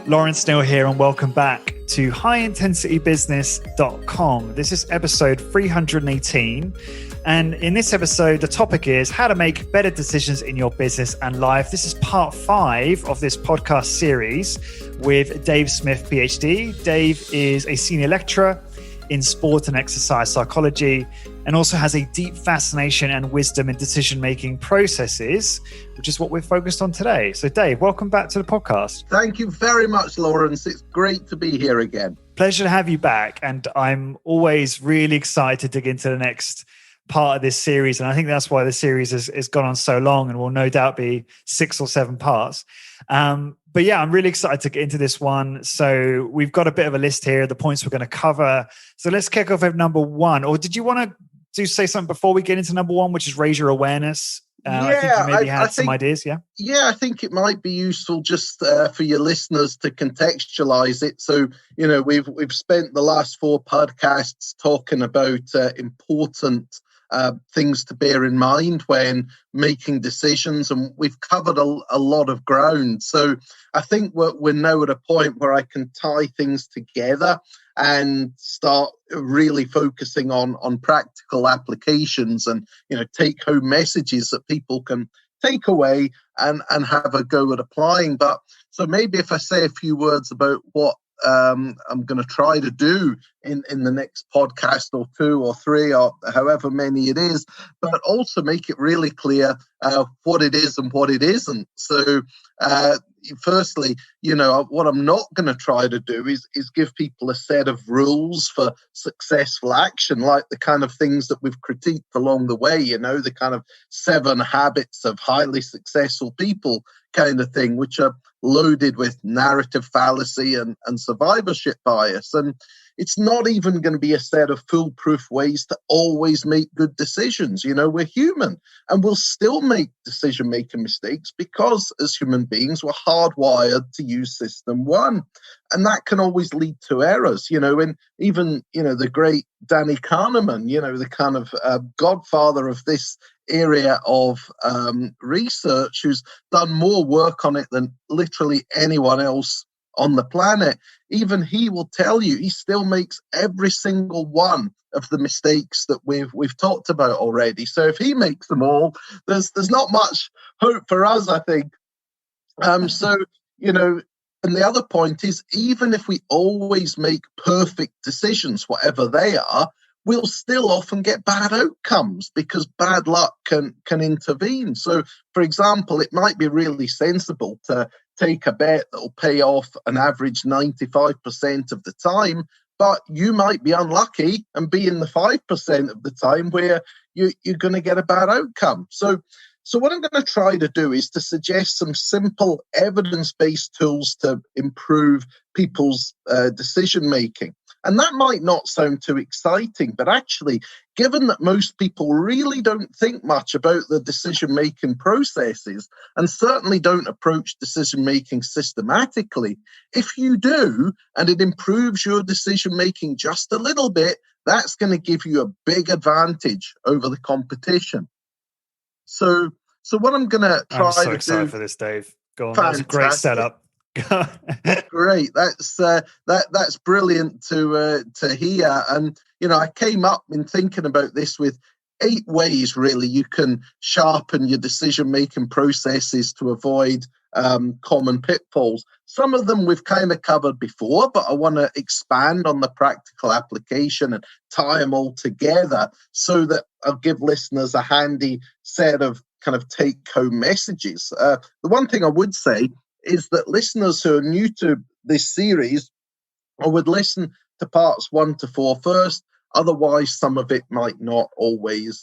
Lawrence Neal here, and welcome back to highintensitybusiness.com. This is episode 318. And in this episode, the topic is how to make better decisions in your business and life. This is part 5 of this podcast series with Dave Smith, PhD. Dave is a senior lecturer in sport and exercise psychology, and also has a deep fascination and wisdom in decision-making processes, which is what we're focused on today. So Dave, welcome back to the podcast. Thank you very much, Lawrence. It's great to be here again. Pleasure to have you back. And I'm always really excited to dig into the next part of this series. And I think that's why the series has gone on so long and will no doubt be 6 or 7 parts. But yeah, I'm really excited to get into this one. So we've got a bit of a list here, the points we're going to cover. So let's kick off with number 1. Or did you want to say something before we get into number 1, which is raise your awareness? I think you maybe had some ideas, yeah? Yeah, I think it might be useful just for your listeners to contextualize it. So, you know, we've spent the last 4 podcasts talking about important things to bear in mind when making decisions, and we've covered a lot of ground. So I think we're now at a point where I can tie things together and start really focusing on practical applications and, you know, take home messages that people can take away and have a go at applying. But so maybe if I say a few words about what I'm going to try to do in the next podcast or 2 or 3 or however many it is, but also make it really clear what it is and what it isn't. So firstly, you know, what I'm not going to try to do is give people a set of rules for successful action, like the kind of things that we've critiqued along the way, you know, the kind of 7 habits of highly successful people kind of thing, which are loaded with narrative fallacy and survivorship bias. And it's not even going to be a set of foolproof ways to always make good decisions. You know, we're human and we'll still make decision-making mistakes because as human beings, we're hardwired to use system 1. And that can always lead to errors, you know, and even, you know, the great Danny Kahneman, you know, the kind of godfather of this area of research, who's done more work on it than literally anyone else on the planet. Even he will tell you he still makes every single one of the mistakes that we've talked about already. So if he makes them all, there's not much hope for us, I think. So, you know, and the other point is, even if we always make perfect decisions, whatever they are, we'll still often get bad outcomes because bad luck can intervene. So, for example, it might be really sensible to take a bet that will pay off an average 95% of the time, but you might be unlucky and be in the 5% of the time where you're going to get a bad outcome. So what I'm going to try to do is to suggest some simple evidence-based tools to improve people's decision-making. And that might not sound too exciting, but actually, given that most people really don't think much about the decision-making processes and certainly don't approach decision-making systematically, if you do, and it improves your decision-making just a little bit, that's going to give you a big advantage over the competition. So what I'm going to try to do... I'm so excited for this, Dave. Go on, that was a great setup. Great, that's brilliant to hear. And you know, I came up in thinking about this with 8 ways really you can sharpen your decision-making processes to avoid common pitfalls. Some of them we've kind of covered before, but I want to expand on the practical application and tie them all together so that I'll give listeners a handy set of kind of take-home messages. The one thing I would say is that listeners who are new to this series, I would listen to parts 1 to 4 first. Otherwise, some of it might not always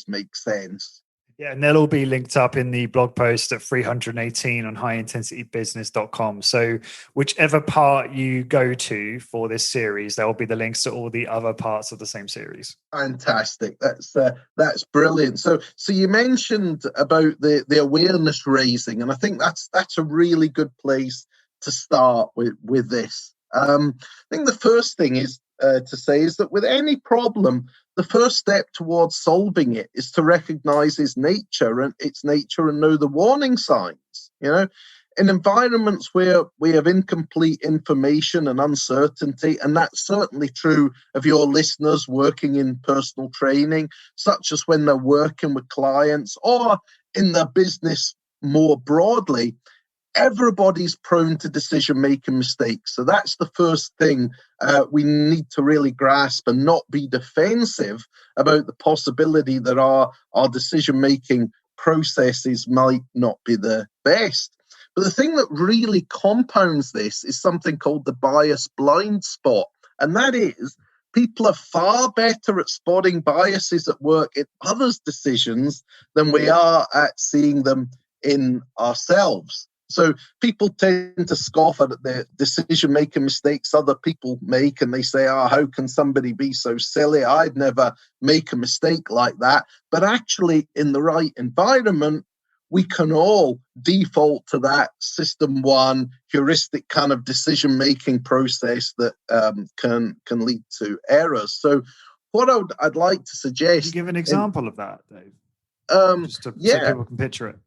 make sense. Yeah, and they'll all be linked up in the blog post at 318 on highintensitybusiness.com. So whichever part you go to for this series, there will be the links to all the other parts of the same series. Fantastic. That's brilliant. So you mentioned about the awareness raising, and I think that's a really good place to start with this. I think the first thing is to say is that with any problem, the first step towards solving it is to recognize its nature and know the warning signs. You know, in environments where we have incomplete information and uncertainty, and that's certainly true of your listeners working in personal training, such as when they're working with clients or in their business more broadly, everybody's prone to decision-making mistakes. So that's the first thing we need to really grasp and not be defensive about the possibility that our decision-making processes might not be the best. But the thing that really compounds this is something called the bias blind spot. And that is, people are far better at spotting biases at work in others' decisions than we are at seeing them in ourselves. So people tend to scoff at the decision-making mistakes other people make, and they say, how can somebody be so silly? I'd never make a mistake like that. But actually, in the right environment, we can all default to that system one heuristic kind of decision-making process that can lead to errors. So what I'd like to suggest... Can you give an example of that, Dave? So people can picture it.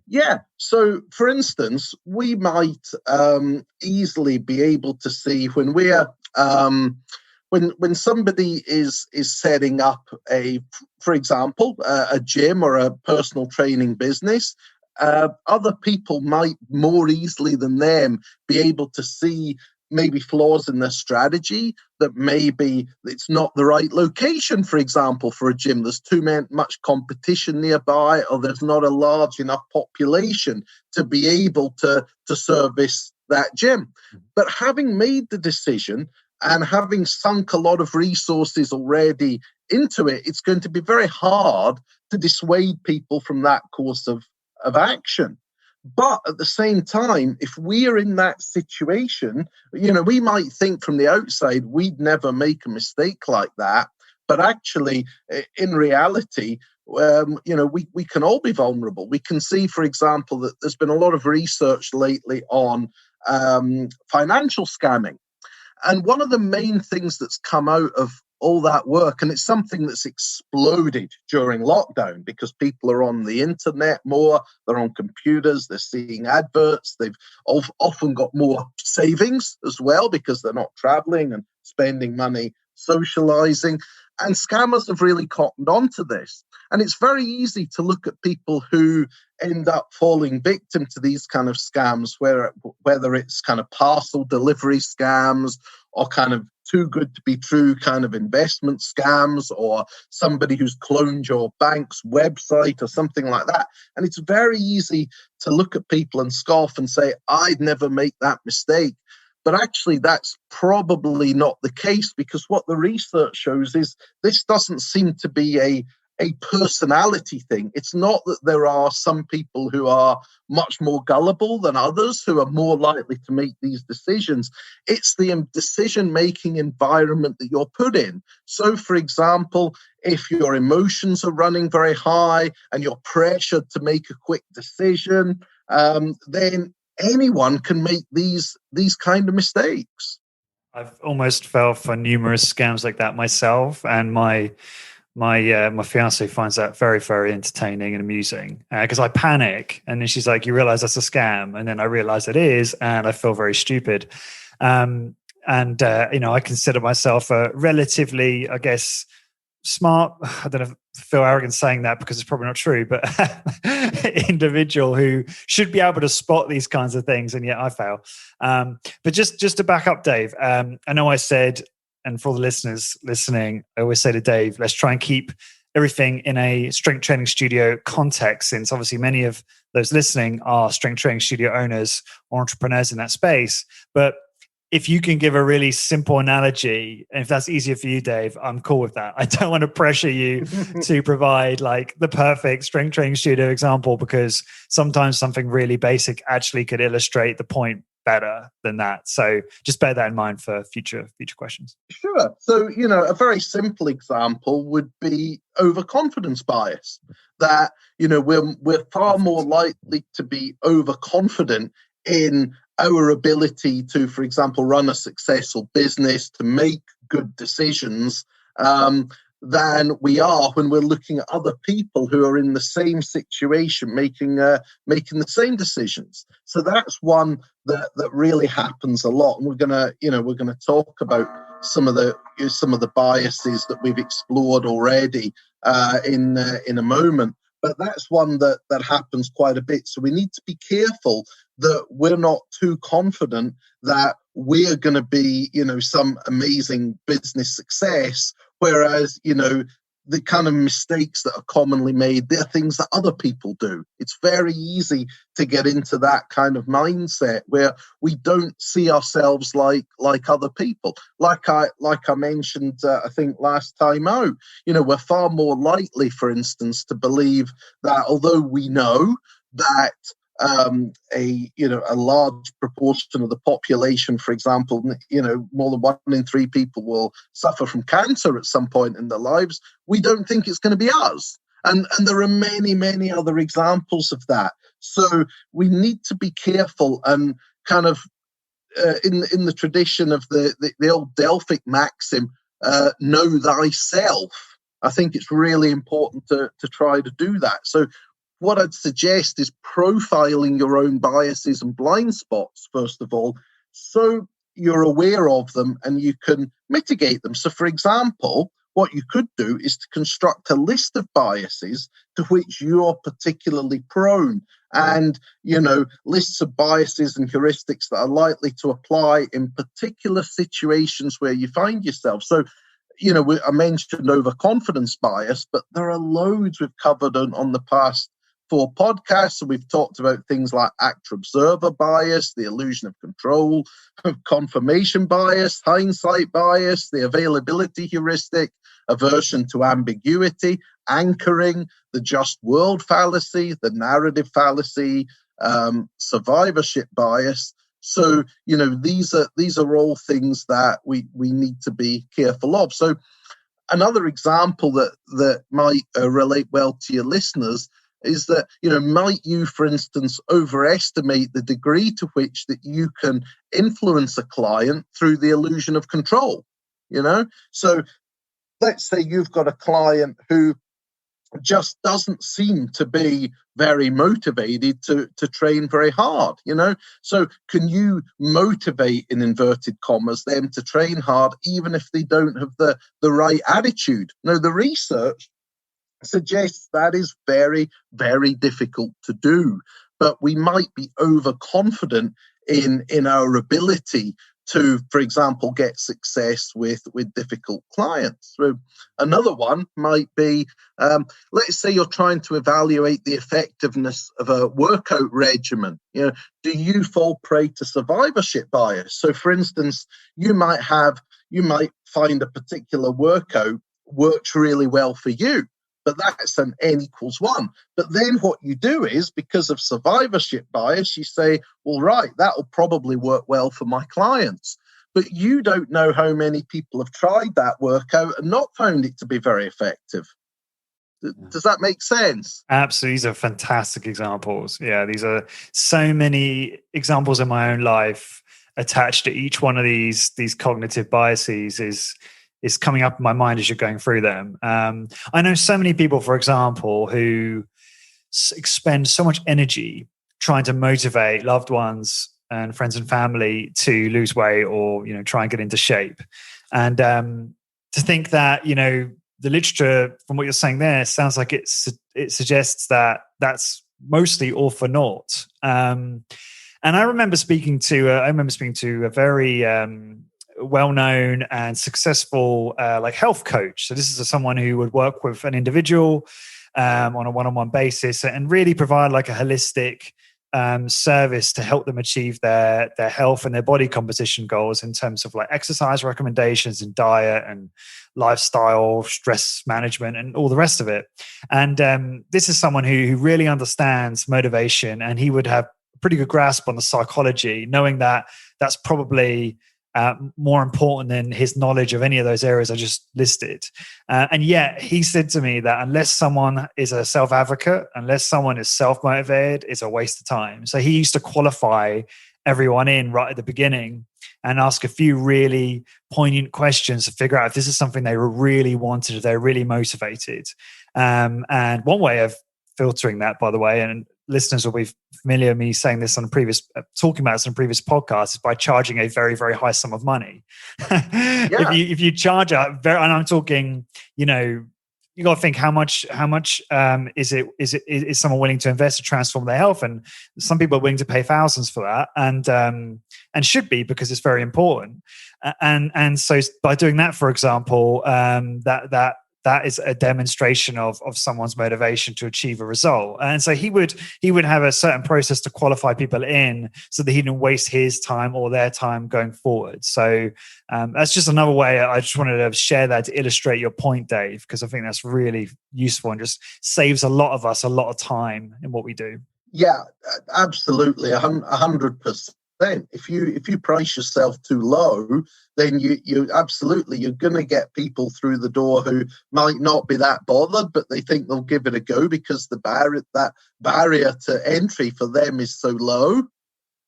Yeah. So, for instance, we might easily be able to see when we're when somebody is setting up for example, a gym or a personal training business. Other people might more easily than them be able to see maybe flaws in their strategy, that maybe it's not the right location, for example, for a gym. There's too much competition nearby, or there's not a large enough population to be able to service that gym. But having made the decision and having sunk a lot of resources already into it, it's going to be very hard to dissuade people from that course of action. But at the same time, if we're in that situation, we might think from the outside we'd never make a mistake like that. But actually, in reality, we can all be vulnerable. We can see, for example, that there's been a lot of research lately on financial scamming. And one of the main things that's come out of all that work, and it's something that's exploded during lockdown because people are on the internet more, they're on computers, they're seeing adverts, they've often got more savings as well because they're not traveling and spending money socializing. And scammers have really cottoned onto this. And it's very easy to look at people who end up falling victim to these kind of scams, whether it's kind of parcel delivery scams or kind of too good to be true kind of investment scams, or somebody who's cloned your bank's website or something like that. And it's very easy to look at people and scoff and say, I'd never make that mistake. But actually, that's probably not the case, because what the research shows is this doesn't seem to be a personality thing. It's not that there are some people who are much more gullible than others who are more likely to make these decisions. It's the decision-making environment that you're put in. So, for example, if your emotions are running very high and you're pressured to make a quick decision, then anyone can make these kind of mistakes. I've almost fell for numerous scams like that myself, and my fiance finds that very, very entertaining and amusing because I panic, and then she's like, "You realize that's a scam?" And then I realize it is, and I feel very stupid. I consider myself a relatively, I guess, smart. I don't know if I feel arrogant saying that because it's probably not true, but individual who should be able to spot these kinds of things, and yet I fail. But just to back up, Dave, I know I said, and for all the listeners listening, I always say to Dave, let's try and keep everything in a strength training studio context, since obviously many of those listening are strength training studio owners or entrepreneurs in that space. But if you can give a really simple analogy, and if that's easier for you, Dave, I'm cool with that. I don't want to pressure you to provide like the perfect strength training studio example, because sometimes something really basic actually could illustrate the point better than that. So just bear that in mind for future questions. Sure. So, a very simple example would be overconfidence bias. That, we're far more likely to be overconfident in our ability to, for example, run a successful business, to make good decisions, than we are when we're looking at other people who are in the same situation, making the same decisions. So that's one that really happens a lot, and we're gonna talk about some of the biases that we've explored already in a moment. But that's one that happens quite a bit. So we need to be careful that we're not too confident that we're going to be, some amazing business success, whereas, the kind of mistakes that are commonly made, they're things that other people do. It's very easy to get into that kind of mindset where we don't see ourselves like other people. Like I mentioned, I think last time out, we're far more likely, for instance, to believe that although we know that a large proportion of the population, for example, more than 1 in 3 people will suffer from cancer at some point in their lives, we don't think it's going to be us. And there are many, many other examples of that. So we need to be careful and kind of in the tradition of the old Delphic maxim, know thyself. I think it's really important to try to do that. So what I'd suggest is profiling your own biases and blind spots, first of all, so you're aware of them and you can mitigate them. So, for example, what you could do is to construct a list of biases to which you're particularly prone, and, lists of biases and heuristics that are likely to apply in particular situations where you find yourself. So, I mentioned overconfidence bias, but there are loads we've covered on the past 4 podcasts. So we've talked about things like actor-observer bias, the illusion of control, confirmation bias, hindsight bias, the availability heuristic, aversion to ambiguity, anchoring, the just world fallacy, the narrative fallacy, survivorship bias. So, these are all things that we need to be careful of. So another example that might relate well to your listeners is that, might you, for instance, overestimate the degree to which that you can influence a client through the illusion of control? So let's say you've got a client who just doesn't seem to be very motivated to train very hard, So can you motivate, in inverted commas, them to train hard, even if they don't have the right attitude? Now, the research suggests that is very, very difficult to do, but we might be overconfident in our ability to, for example, get success with difficult clients. So another one might be, let's say you're trying to evaluate the effectiveness of a workout regimen. Do you fall prey to survivorship bias? So, for instance, you might find a particular workout works really well for you, but that's an N=1. But then what you do is, because of survivorship bias, you say, well, right, that'll probably work well for my clients. But you don't know how many people have tried that workout and not found it to be very effective. Does that make sense? Absolutely. These are fantastic examples. Yeah, these are so many examples in my own life attached to each one of these cognitive biases is coming up in my mind as you're going through them. I know so many people, for example, who expend so much energy trying to motivate loved ones and friends and family to lose weight or, try and get into shape. And to think that, the literature from what you're saying there sounds like it suggests that that's mostly all for naught. And I remember speaking to a very well-known and successful health coach. So this is someone who would work with an individual on a one-on-one basis and really provide like a holistic service to help them achieve their health and their body composition goals in terms of like exercise recommendations and diet and lifestyle, stress management, and all the rest of it. And this is someone who really understands motivation, and he would have a pretty good grasp on the psychology, knowing that that's probably more important than his knowledge of any of those areas I just listed. And yet he said to me that unless someone is a self-advocate, unless someone is self-motivated, it's a waste of time. So he used to qualify everyone in right at the beginning and ask a few really poignant questions to figure out if this is something they really wanted, if they're really motivated. And one way of filtering that, by the way, and listeners will be familiar with me saying this on talking about this on previous podcasts, is by charging a very, very high sum of money. If you charge and I'm talking, you got to think how much is someone willing to invest to transform their health, and some people are willing to pay thousands for that, and should be, because it's very important. And so by doing that, for example, that is a demonstration of someone's motivation to achieve a result. And so he would have a certain process to qualify people in, so that he didn't waste his time or their time going forward. So that's just another way. I just wanted to share that to illustrate your point, Dave, because I think that's really useful and just saves a lot of us a lot of time in what we do. Yeah, absolutely, 100%. If you price yourself too low, then you're going to get people through the door who might not be that bothered, but they think they'll give it a go because that barrier to entry for them is so low.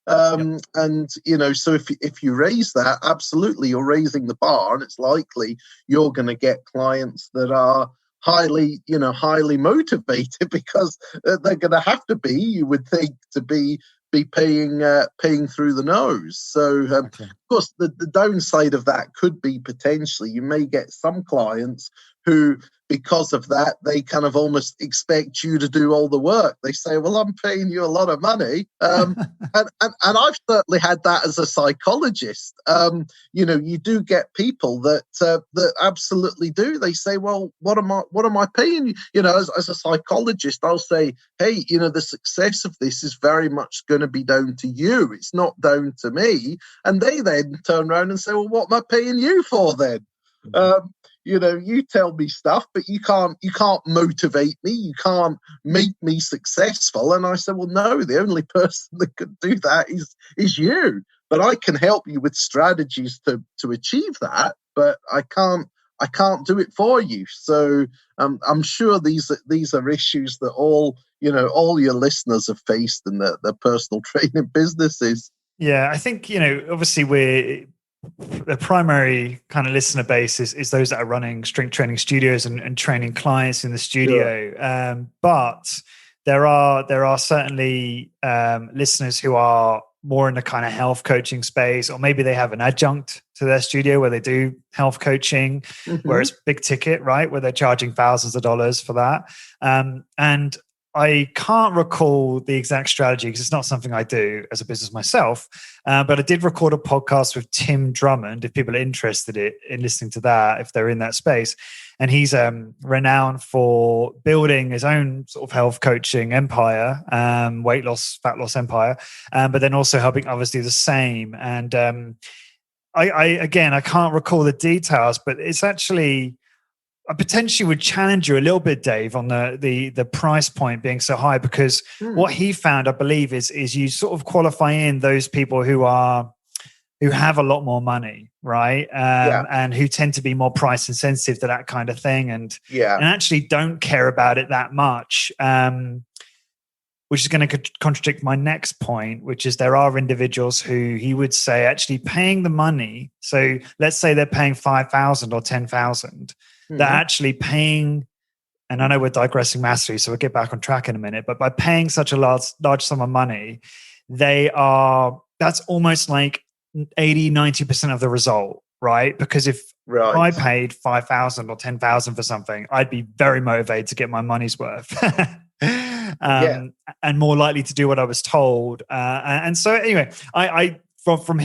And so if you raise that, absolutely, you're raising the bar, and it's likely you're going to get clients that are highly motivated, because they're going to have to be, you would think, to be paying through the nose. So of course the downside of that could be potentially you may get some clients who, because of that, they kind of almost expect you to do all the work. They say, well, I'm paying you a lot of money. And I've certainly had that as a psychologist. You do get people that absolutely do. They say, well, what am I paying you? As a psychologist, I'll say, hey, the success of this is very much going to be down to you. It's not down to me. And they then turn around and say, well, what am I paying you for then? You tell me stuff, but you can't motivate me. You can't make me successful. And I said, well, no, the only person that could do that is you. But I can help you with strategies to achieve that, but I can't do it for you. So I'm sure these are issues that all your listeners have faced in their personal training businesses. Yeah, I think, obviously the primary kind of listener base is those that are running strength training studios and training clients in the studio. Sure. But there are certainly listeners who are more in the kind of health coaching space, or maybe they have an adjunct to their studio where they do health coaching, where it's big ticket, right? Where they're charging thousands of dollars for that. And I can't recall the exact strategy because it's not something I do as a business myself. But I did record a podcast with Tim Drummond, if people are interested in listening to that, if they're in that space. And he's renowned for building his own sort of health coaching empire, weight loss, fat loss empire, but then also helping others do the same. And I can't recall the details, but it's actually, I potentially would challenge you a little bit, Dave, on the price point being so high, because what he found, I believe, is you sort of qualify in those people who have a lot more money, right? And who tend to be more price insensitive to that kind of thing, and actually don't care about it that much. Which is going to contradict my next point, which is there are individuals who he would say actually paying the money. So let's say they're paying 5,000 or 10,000. They're actually paying, and I know we're digressing massively, so we'll get back on track in a minute, but by paying such a large sum of money, that's almost like 80-90% of the result, right? Because if I paid 5,000 or 10,000 for something, I'd be very motivated to get my money's worth. And more likely to do what I was told. And so anyway, From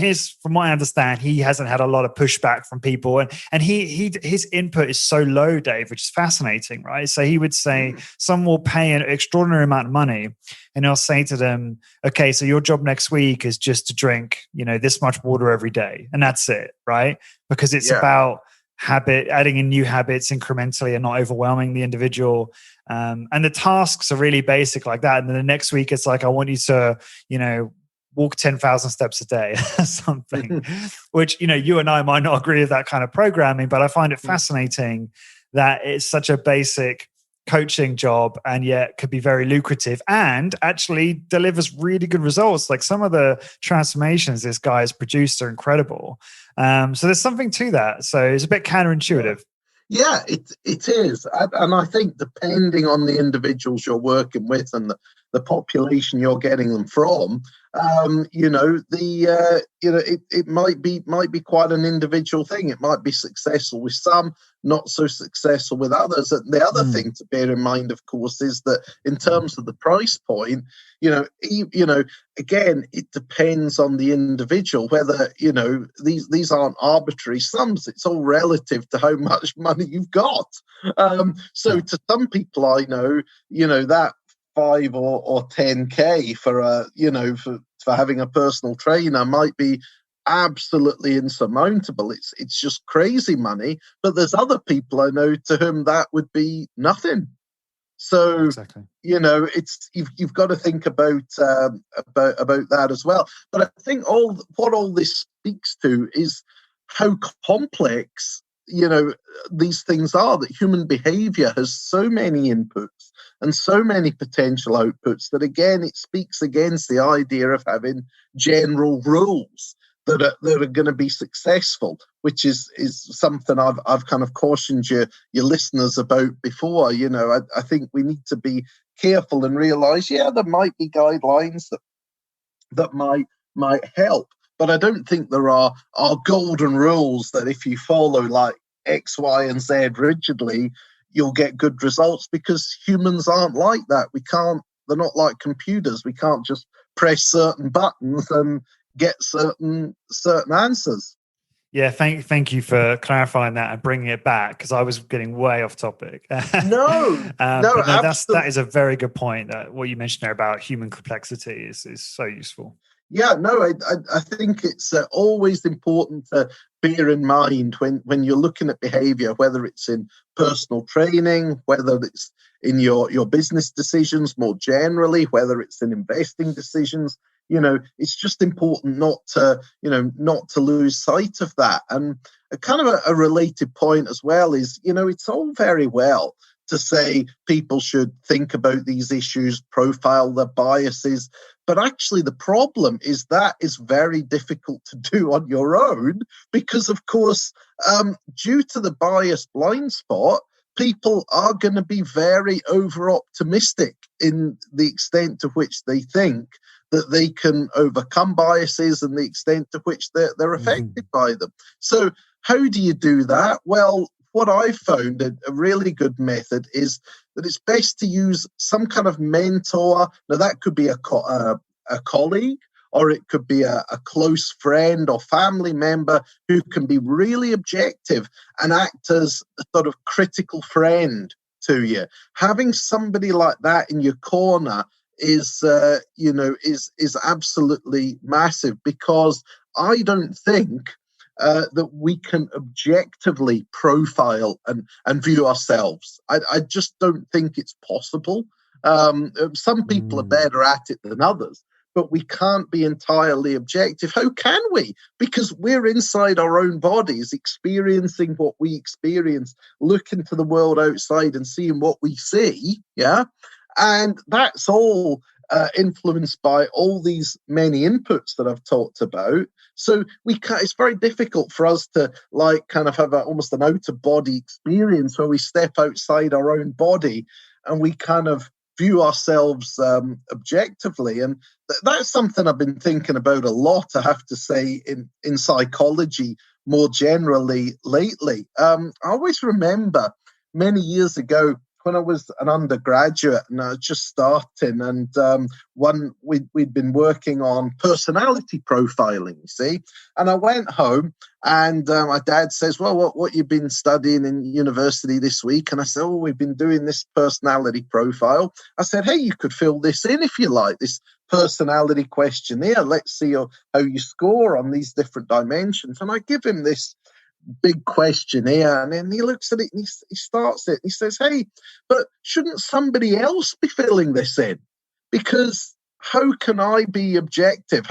what I understand, he hasn't had a lot of pushback from people, and his input is so low, Dave, which is fascinating, right? So he would say some will pay an extraordinary amount of money, and he'll say to them, "Okay, so your job next week is just to drink, this much water every day, and that's it, right? Because it's about adding in new habits incrementally and not overwhelming the individual. And the tasks are really basic like that. And then the next week, it's like, I want you to, walk 10,000 steps a day or something, which, you and I might not agree with that kind of programming, but I find it fascinating that it's such a basic coaching job, and yet could be very lucrative and actually delivers really good results. Like some of the transformations this guy has produced are incredible. So there's something to that. So it's a bit counterintuitive. Yeah, it is. And I think depending on the individuals you're working with and the population you're getting them from, it might be quite an individual thing. It might be successful with some, not so successful with others. And the other thing to bear in mind, of course, is that in terms of the price point, again, it depends on the individual, whether, these aren't arbitrary sums. It's all relative to how much money you've got. So to some people I know, that 5 or 10K for having a personal trainer might be absolutely insurmountable. It's just crazy money. But there's other people I know to whom that would be nothing. So exactly. It's you've got to think about that as well. But I think what all this speaks to is how complex these things are, that human behavior has so many inputs and so many potential outputs that, again, it speaks against the idea of having general rules that are going to be successful, which is something I've kind of cautioned your listeners about before. I think we need to be careful and realize, there might be guidelines that might help, but I don't think there are golden rules that if you follow like X, Y, and Z rigidly, you'll get good results, because humans aren't like that. They're not like computers. We can't just press certain buttons and get certain answers. Yeah, thank you for clarifying that and bringing it back, because I was getting way off topic. That is a very good point. What you mentioned there about human complexity is so useful. Yeah, no, I think it's always important to bear in mind when you're looking at behavior, whether it's in personal training, whether it's in your business decisions more generally, whether it's in investing decisions. It's just important not to lose sight of that. And a kind of a related point as well is, it's all very well to say people should think about these issues, profile their biases. But actually, the problem is that is very difficult to do on your own, because, of course, due to the bias blind spot, people are going to be very over-optimistic in the extent to which they think that they can overcome biases and the extent to which they're affected by them. So how do you do that? Well, what I've found a really good method is that it's best to use some kind of mentor. Now, that could be a colleague, or it could be a close friend or family member who can be really objective and act as a sort of critical friend to you. Having somebody like that in your corner is absolutely massive, because I don't think that we can objectively profile and view ourselves. I just don't think it's possible. Some people are better at it than others, but we can't be entirely objective. How can we? Because we're inside our own bodies, experiencing what we experience, looking to the world outside and seeing what we see, yeah? And that's all influenced by all these many inputs that I've talked about. So it's very difficult for us to kind of have almost an out-of-body experience where we step outside our own body and we kind of view ourselves objectively. And that's something I've been thinking about a lot, I have to say, in psychology more generally lately. I always remember many years ago when I was an undergraduate and I was just starting, and we'd been working on personality profiling, you see. And I went home and my dad says, well, what you've been studying in university this week? And I said, we've been doing this personality profile. I said, hey, you could fill this in if you like, this personality questionnaire. Let's see how you score on these different dimensions. And I give him this big questionnaire, and then he looks at it and he starts it and he says, hey, but shouldn't somebody else be filling this in? Because how can I be objective?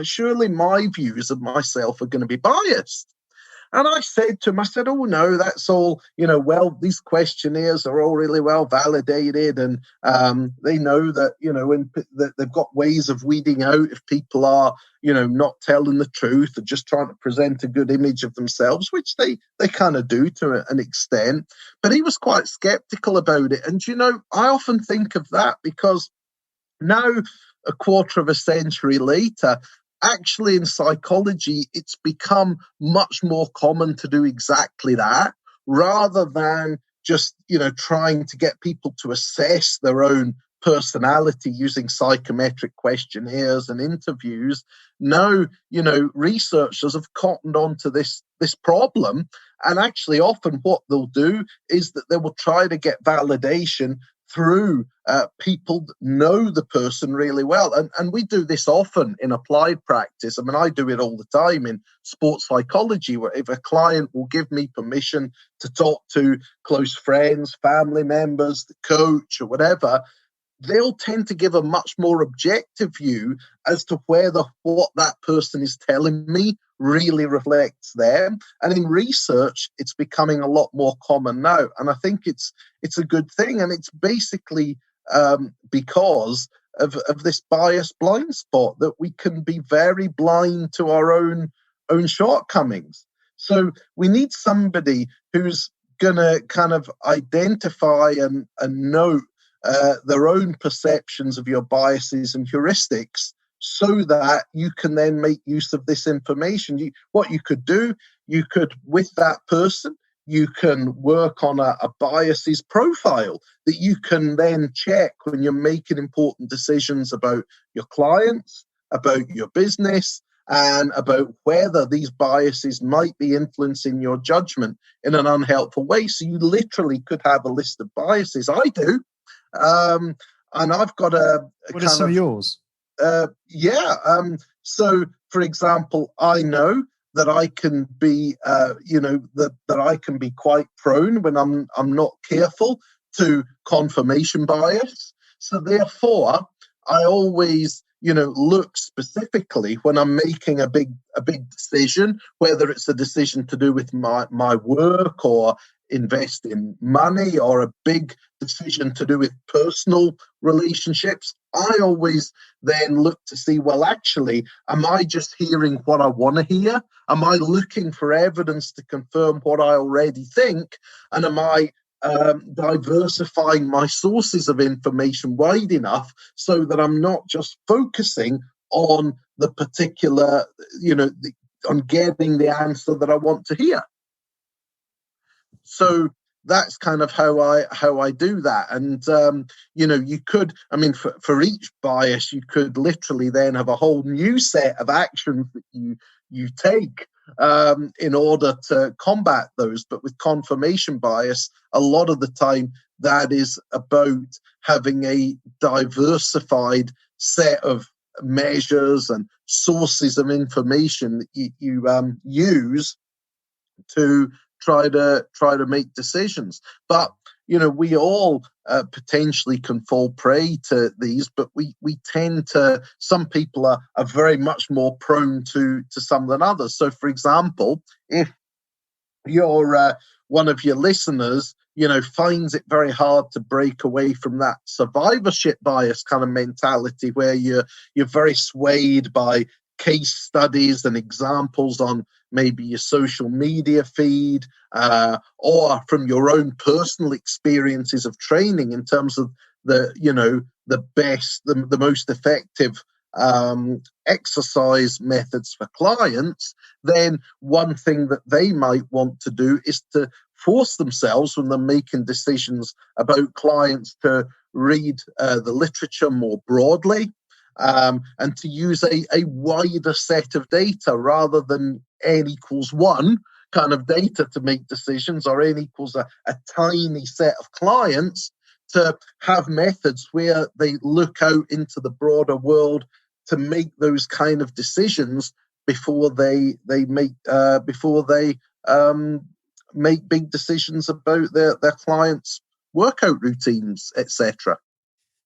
Surely my views of myself are going to be biased. And I said to him, I said, oh, no, that's all, well, these questionnaires are all really well validated. And they know that, that they've got ways of weeding out if people are, not telling the truth or just trying to present a good image of themselves, which they kind of do to an extent. But he was quite skeptical about it. And, I often think of that because now, a quarter of a century later, actually in psychology, it's become much more common to do exactly that rather than just, trying to get people to assess their own personality using psychometric questionnaires and interviews. Now, researchers have cottoned onto this problem. And actually, often what they'll do is that they will try to get validation through people that know the person really well. And we do this often in applied practice. I mean, I do it all the time in sports psychology, where if a client will give me permission to talk to close friends, family members, the coach or whatever, they'll tend to give a much more objective view as to whether what that person is telling me really reflects them. And in research, it's becoming a lot more common now. And I think it's a good thing. And it's basically because of this bias blind spot that we can be very blind to our own shortcomings. So we need somebody who's going to kind of identify and note their own perceptions of your biases and heuristics so that you can then make use of this information. What you could do, you could, with that person, you can work on a biases profile that you can then check when you're making important decisions about your clients, about your business, and about whether these biases might be influencing your judgment in an unhelpful way. So you literally could have a list of biases. I do. And I've got What are some of yours? So, for example, I know that I can be, that I can be quite prone when I'm not careful to confirmation bias. So, therefore, I always, look specifically when I'm making a big decision, whether it's a decision to do with my work or invest in money or a big decision to do with personal relationships, I always then look to see, well, actually, am I just hearing what I want to hear? Am I looking for evidence to confirm what I already think? And am I diversifying my sources of information wide enough so that I'm not just focusing on the particular, on getting the answer that I want to hear? So that's kind of how I do that. And, you could, I mean, for each bias, you could literally then have a whole new set of actions that you take in order to combat those. But with confirmation bias, a lot of the time, that is about having a diversified set of measures and sources of information that you use to try to make decisions. But we all potentially can fall prey to these, but we tend to, some people are very much more prone to some than others. So, for example, if you're one of your listeners, finds it very hard to break away from that survivorship bias kind of mentality where you're very swayed by case studies and examples on maybe your social media feed or from your own personal experiences of training in terms of the most effective exercise methods for clients, then one thing that they might want to do is to force themselves when they're making decisions about clients to read the literature more broadly. And to use a wider set of data rather than n=1 kind of data to make decisions, or n equals a tiny set of clients, to have methods where they look out into the broader world to make those kind of decisions before they make big decisions about their clients' workout routines, etc.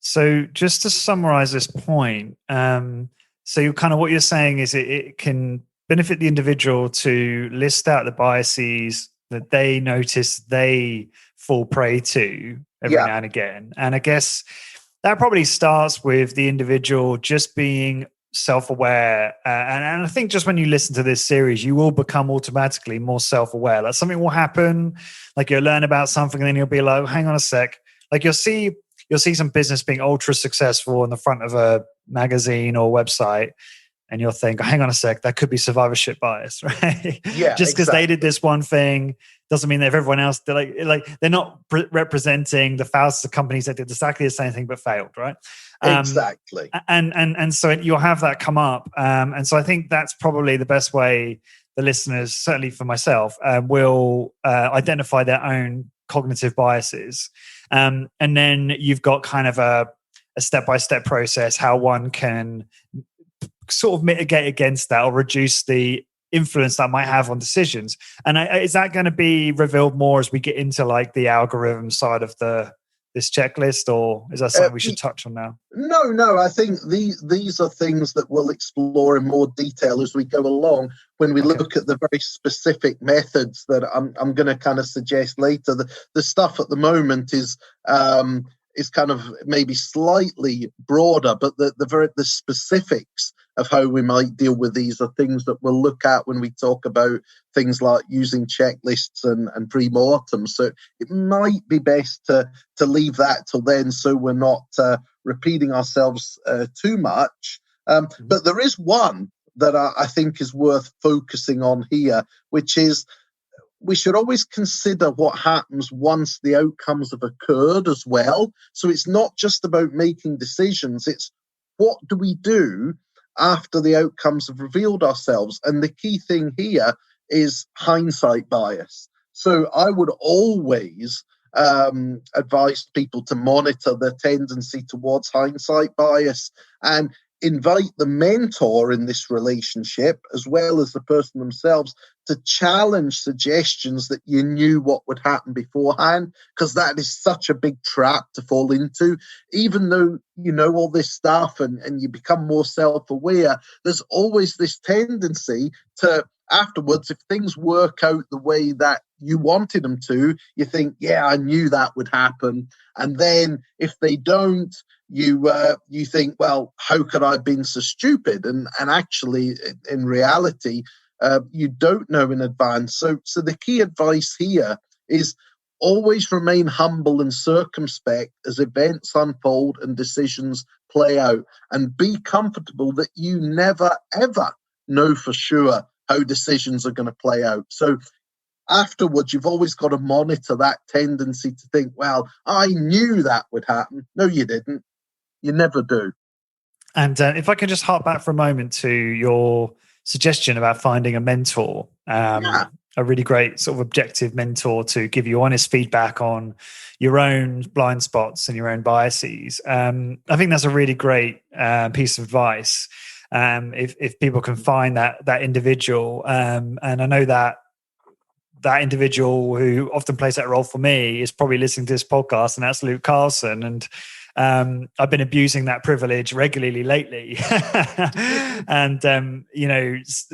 So just to summarize this point, so you kind of what you're saying is it can benefit the individual to list out the biases that they notice they fall prey to every now and again. And I guess that probably starts with the individual just being self-aware. And I think just when you listen to this series, you will become automatically more self-aware. Like something will happen, like you'll learn about something and then you'll be like, hang on a sec. Like you'll see some business being ultra successful on the front of a magazine or website, and you'll think, hang on a sec, that could be survivorship bias, right? Yeah, just because they did this one thing doesn't mean that if everyone else, they're not representing the thousands of companies that did exactly the same thing but failed, right? Exactly. And so you'll have that come up. And so I think that's probably the best way the listeners, certainly for myself, will identify their own cognitive biases. And then you've got kind of a step-by-step process how one can sort of mitigate against that or reduce the influence that might have on decisions. And is that going to be revealed more as we get into like the algorithm side of this checklist, or is that something we should touch on now? No. I think these are things that we'll explore in more detail as we go along when we look at the very specific methods that I'm going to kind of suggest later. The stuff at the moment is kind of maybe slightly broader, but the specifics of how we might deal with these are things that we'll look at when we talk about things like using checklists and pre-mortem. So it might be best to leave that till then, so we're not repeating ourselves too much. But there is one that I think is worth focusing on here, which is we should always consider what happens once the outcomes have occurred as well. So it's not just about making decisions, it's what do we do after the outcomes have revealed ourselves. And the key thing here is hindsight bias. So I would always advise people to monitor their tendency towards hindsight bias and invite the mentor in this relationship, as well as the person themselves, to challenge suggestions that you knew what would happen beforehand, because that is such a big trap to fall into. Even though you know all this stuff and you become more self-aware, there's always this tendency to, afterwards, if things work out the way that you wanted them to, you think, yeah, I knew that would happen. And then if they don't, you think, well, how could I have been so stupid? And actually, in reality, you don't know in advance. So the key advice here is always remain humble and circumspect as events unfold and decisions play out, and be comfortable that you never, ever know for sure how decisions are going to play out. So afterwards, you've always got to monitor that tendency to think, well, I knew that would happen. No, you didn't. You never do. And if I can just hark back for a moment to your suggestion about finding a mentor, a really great sort of objective mentor to give you honest feedback on your own blind spots and your own biases. I think that's a really great piece of advice. If people can find that individual, and I know that individual who often plays that role for me is probably listening to this podcast, and that's Luke Carlson. And I've been abusing that privilege regularly lately, and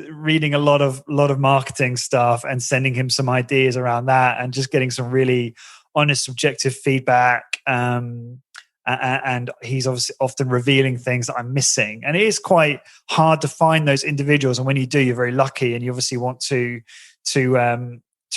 reading a lot of marketing stuff and sending him some ideas around that, and just getting some really honest, subjective feedback. And he's obviously often revealing things that I'm missing, and it is quite hard to find those individuals. And when you do, you're very lucky, and you obviously want to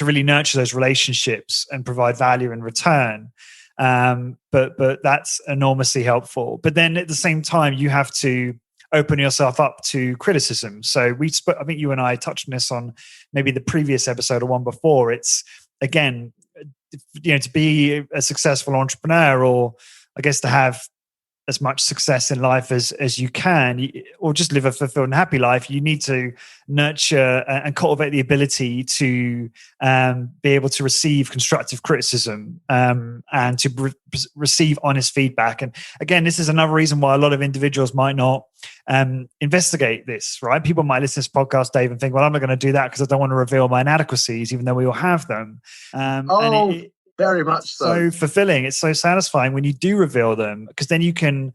really nurture those relationships and provide value in return. But that's enormously helpful. But then at the same time, you have to open yourself up to criticism. So I think you and I touched on this on maybe the previous episode or one before. It's, again, to be a successful entrepreneur, or I guess to have as much success in life as you can, or just live a fulfilled and happy life, you need to nurture and cultivate the ability to be able to receive constructive criticism and to receive honest feedback. And again, this is another reason why a lot of individuals might not investigate this, right? People might listen to this podcast, Dave, and think, well, I'm not going to do that because I don't want to reveal my inadequacies, even though we all have them. Very much so. So fulfilling. It's so satisfying when you do reveal them, because then you can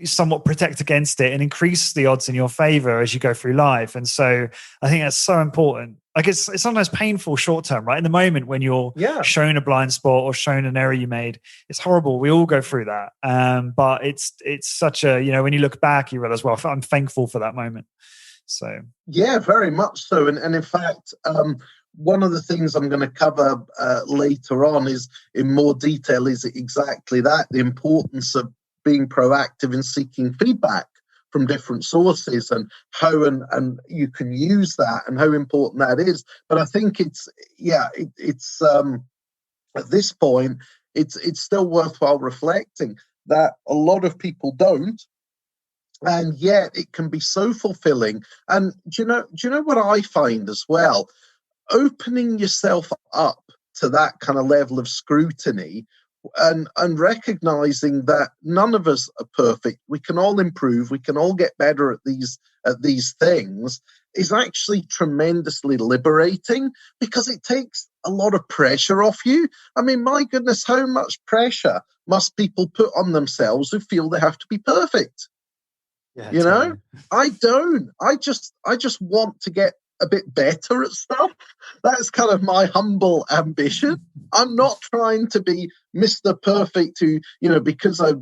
somewhat protect against it and increase the odds in your favor as you go through life. And so I think that's so important. Like it's sometimes painful short term, right? In the moment when you're shown a blind spot or shown an error you made, it's horrible. We all go through that. But it's such a, when you look back, you realize, well, I'm thankful for that moment. So yeah, very much so. And in fact, one of the things I'm going to cover later on is in more detail is exactly that, the importance of being proactive in seeking feedback from different sources and how and you can use that and how important that is. But I think it's at this point, it's still worthwhile reflecting that a lot of people don't. And yet it can be so fulfilling. And do you know what I find as well? Opening yourself up to that kind of level of scrutiny and recognizing that none of us are perfect. We can all improve. We can all get better at these things is actually tremendously liberating because it takes a lot of pressure off you. I mean, my goodness, how much pressure must people put on themselves who feel they have to be perfect? Yeah, you know, I don't. I just want to get a bit better at stuff. That's kind of my humble ambition. I'm not trying to be Mr. Perfect who, because I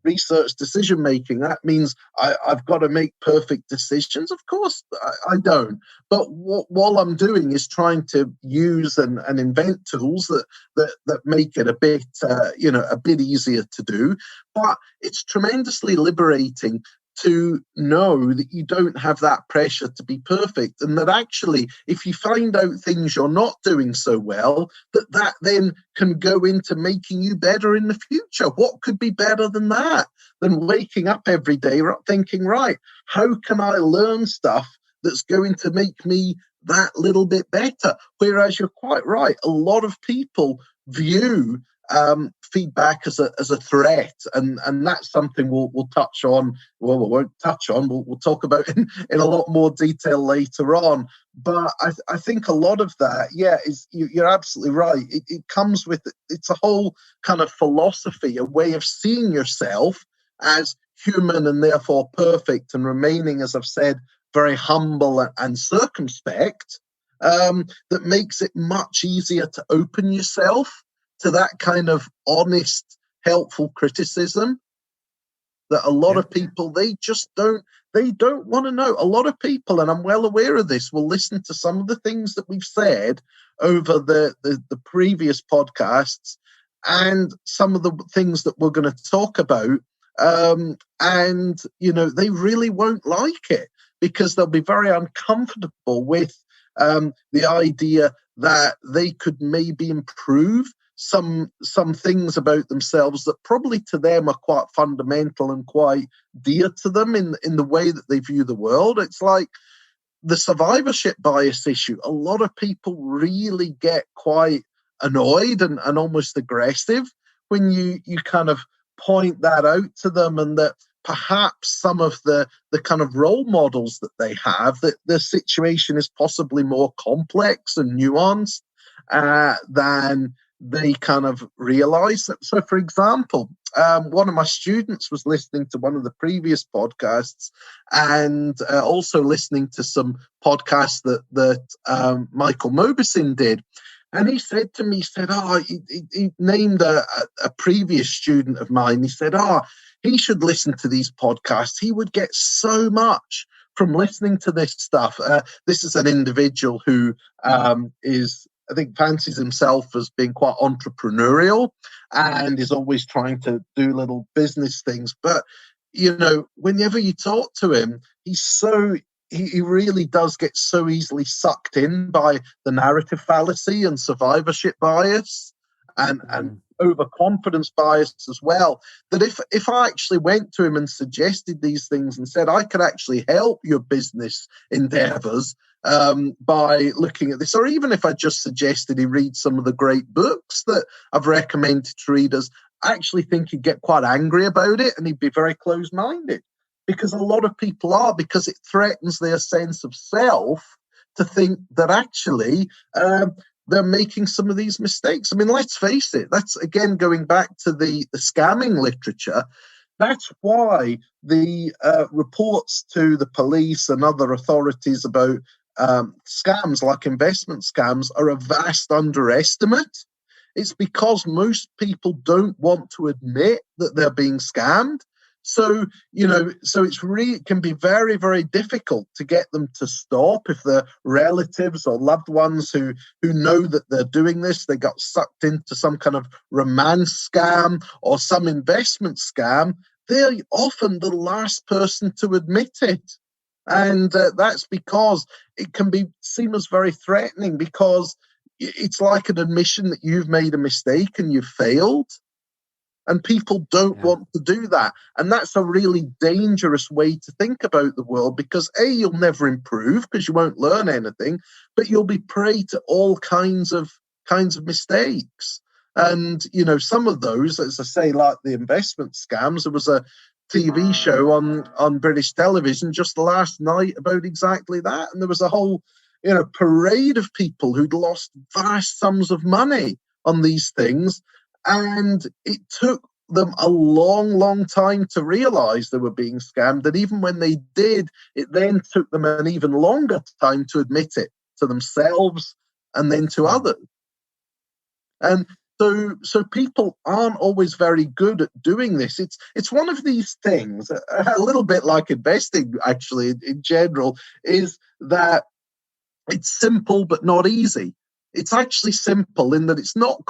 research decision making, that means I've got to make perfect decisions. Of course, I don't. But what I'm doing is trying to use and invent tools that make it a bit, a bit easier to do. But it's tremendously liberating to know that you don't have that pressure to be perfect, and that actually, if you find out things you're not doing so well, that then can go into making you better in the future. What could be better than that? Than waking up every day thinking, right, how can I learn stuff that's going to make me that little bit better? Whereas you're quite right, a lot of people view feedback as a threat, and that's something we'll touch on. Well, we won't touch on. We'll talk about in a lot more detail later on. But I think a lot of that, you're absolutely right. It comes with, it's a whole kind of philosophy, a way of seeing yourself as human and therefore perfect, and remaining, as I've said, very humble and circumspect. That makes it much easier to open yourself to that kind of honest, helpful criticism that a lot of people, they don't want to know. A lot of people, and I'm well aware of this, will listen to some of the things that we've said over the previous podcasts and some of the things that we're going to talk about. And, they really won't like it because they'll be very uncomfortable with the idea that they could maybe improve some things about themselves that probably to them are quite fundamental and quite dear to them in the way that they view the world. It's like the survivorship bias issue. A lot of people really get quite annoyed and almost aggressive when you kind of point that out to them, and that perhaps some of the kind of role models that they have, that the situation is possibly more complex and nuanced than they kind of realize. So, for example, one of my students was listening to one of the previous podcasts and also listening to some podcasts that Michael Mauboussin did. And he said to me, he named a previous student of mine. He said, he should listen to these podcasts. He would get so much from listening to this stuff. This is an individual who I think fancies himself as being quite entrepreneurial and is always trying to do little business things. But, whenever you talk to him, he really does get so easily sucked in by the narrative fallacy and survivorship bias and overconfidence bias as well, that if I actually went to him and suggested these things and said, I could actually help your business endeavors by looking at this, or even if I just suggested he read some of the great books that I've recommended to readers, I actually think he'd get quite angry about it and he'd be very closed-minded, because a lot of people are, because it threatens their sense of self to think that actually they're making some of these mistakes. I mean, let's face it, that's again going back to the scamming literature. That's why the reports to the police and other authorities about scams like investment scams are a vast underestimate. It's because most people don't want to admit that they're being scammed. So, so it can be very, very difficult to get them to stop if they're relatives or loved ones who know that they're doing this. They got sucked into some kind of romance scam or some investment scam. They're often the last person to admit it. And that's because it can be seen as very threatening, because it's like an admission that you've made a mistake and you've failed. And people don't want to do that. And that's a really dangerous way to think about the world, because A, you'll never improve because you won't learn anything, but you'll be prey to all kinds of mistakes. And, some of those, as I say, like the investment scams, there was a TV show on British television just last night about exactly that. And there was a whole, parade of people who'd lost vast sums of money on these things. And it took them a long, long time to realize they were being scammed. And even when they did, it then took them an even longer time to admit it to themselves and then to others. And so people aren't always very good at doing this. It's one of these things, a little bit like investing, actually, in general, is that it's simple but not easy. It's actually simple in that it's not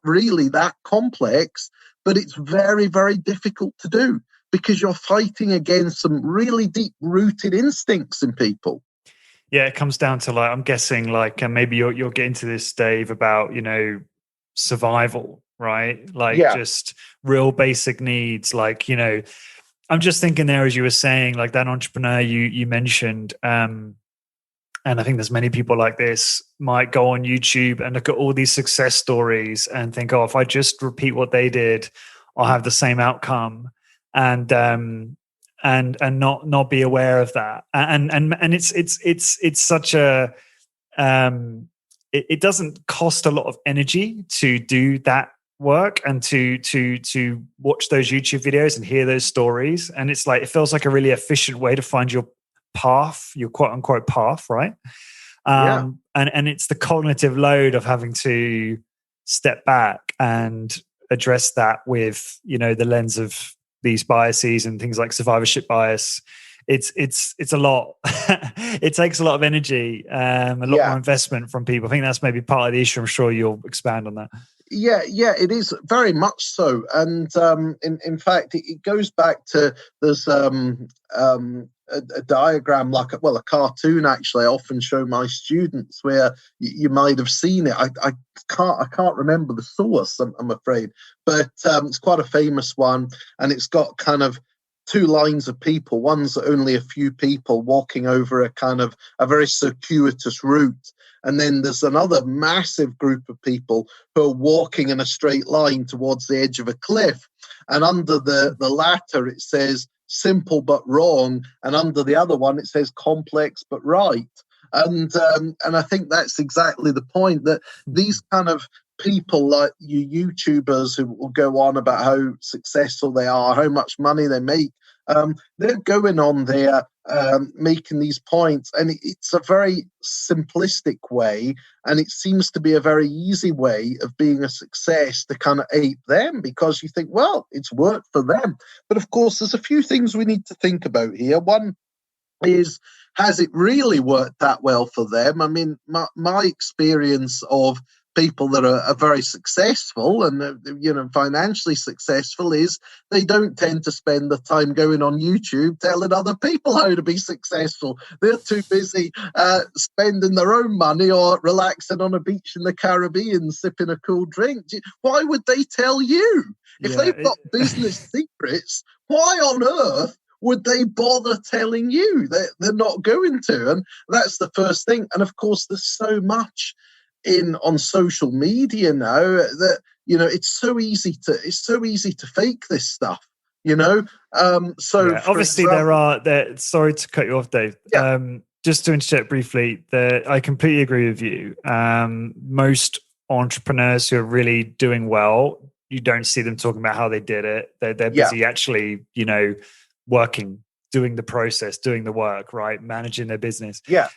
really that complex, but it's very, very difficult to do because you're fighting against some really deep-rooted instincts in people. Yeah, it comes down to, I'm guessing, maybe you're getting to this, Dave, about, survival, right? Just real basic needs. I'm just thinking there, as you were saying, like that entrepreneur you mentioned, and I think there's many people like this, might go on YouTube and look at all these success stories and think, oh, if I just repeat what they did, I'll have the same outcome, and not be aware of that. And it's such a it doesn't cost a lot of energy to do that work and to watch those YouTube videos and hear those stories. And it's like, it feels like a really efficient way to find your path, your quote unquote path, right? And it's the cognitive load of having to step back and address that with, the lens of these biases and things like survivorship bias. It's a lot. It takes a lot of energy, a lot more investment from people. I think that's maybe part of the issue. I'm sure you'll expand on that. Yeah, it is very much so. And in fact, it goes back to there's a diagram, a cartoon, actually, I often show my students, where you might have seen it. I can't remember the source, I'm afraid, but it's quite a famous one, and it's got kind of two lines of people. One's only a few people walking over a very circuitous route. And then there's another massive group of people who are walking in a straight line towards the edge of a cliff. And under the latter, it says simple but wrong. And under the other one, it says complex but right. And I think that's exactly the point, that these kind of people, like you YouTubers who will go on about how successful they are, how much money they make, they're going on there making these points, and it's a very simplistic way, and it seems to be a very easy way of being a success to kind of ape them, because you think, well, it's worked for them. But of course, there's a few things we need to think about here. One is, has it really worked that well for them? I mean, my experience of people that are very successful and financially successful is they don't tend to spend the time going on YouTube telling other people how to be successful. They're too busy spending their own money or relaxing on a beach in the Caribbean sipping a cool drink. Why would they tell you? If they've got business secrets, why on earth would they bother telling you? They're not going to. And that's the first thing. And of course, there's so much on social media now that it's so easy to fake this stuff. Obviously there. Sorry to cut you off, Dave. Just to interject briefly, I completely agree with you. Most entrepreneurs who are really doing well you don't see them talking about how they did it. They're Yeah. busy actually, working, doing the process, doing the work, right? Managing their business. Yeah.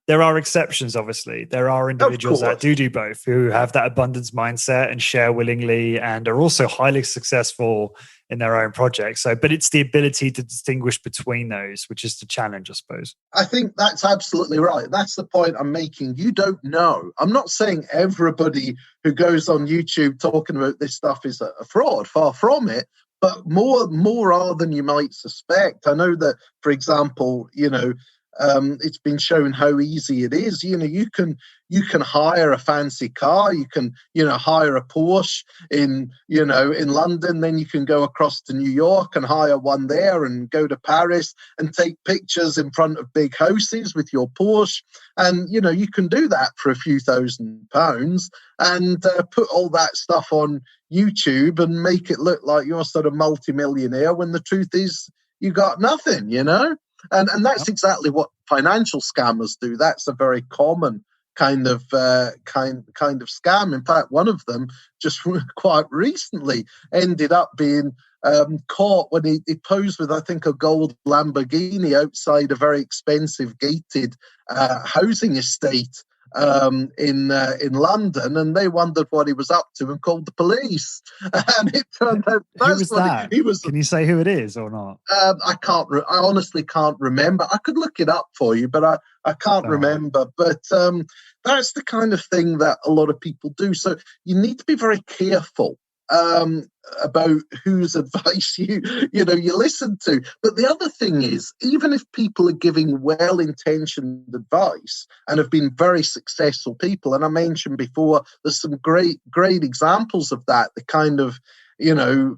There are exceptions, obviously. There are individuals that do both, who have that abundance mindset and share willingly and are also highly successful in their own projects. So, but it's the ability to distinguish between those, which is the challenge, I suppose. I think that's absolutely right. That's the point I'm making. You don't know. I'm not saying everybody who goes on YouTube talking about this stuff is a fraud, far from it. But more are than you might suspect. I know that, for example, it's been shown how easy it is. You can hire a fancy car. You can hire a Porsche in London. Then you can go across to New York and hire one there, and go to Paris and take pictures in front of big houses with your Porsche. And you can do that for a few £1,000s and put all that stuff on YouTube and make it look like you're sort of multimillionaire, when the truth is you got nothing, and that's exactly what financial scammers do. That's a very common kind of scam. In fact, one of them just quite recently ended up being caught when he posed with, I think, a gold Lamborghini outside a very expensive gated housing estate in London, and they wondered what he was up to and called the police. And it turned out who was that? He was. Can you say who it is or not? I can't. I honestly can't remember. I could look it up for you, but I can't remember. But that's the kind of thing that a lot of people do. So you need to be very careful about whose advice you listen to. But the other thing is, even if people are giving well-intentioned advice and have been very successful people, and I mentioned before, there's some great examples of that. The kind of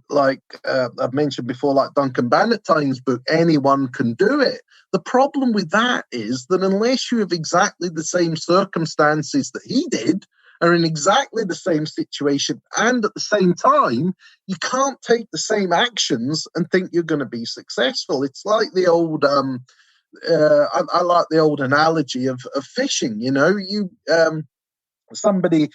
like I've mentioned before, like Duncan Bannatyne's book, Anyone Can Do It. The problem with that is that unless you have exactly the same circumstances that he did, are in exactly the same situation, and at the same time, you can't take the same actions and think you're going to be successful. It's like the old, I like the old analogy of fishing. Somebody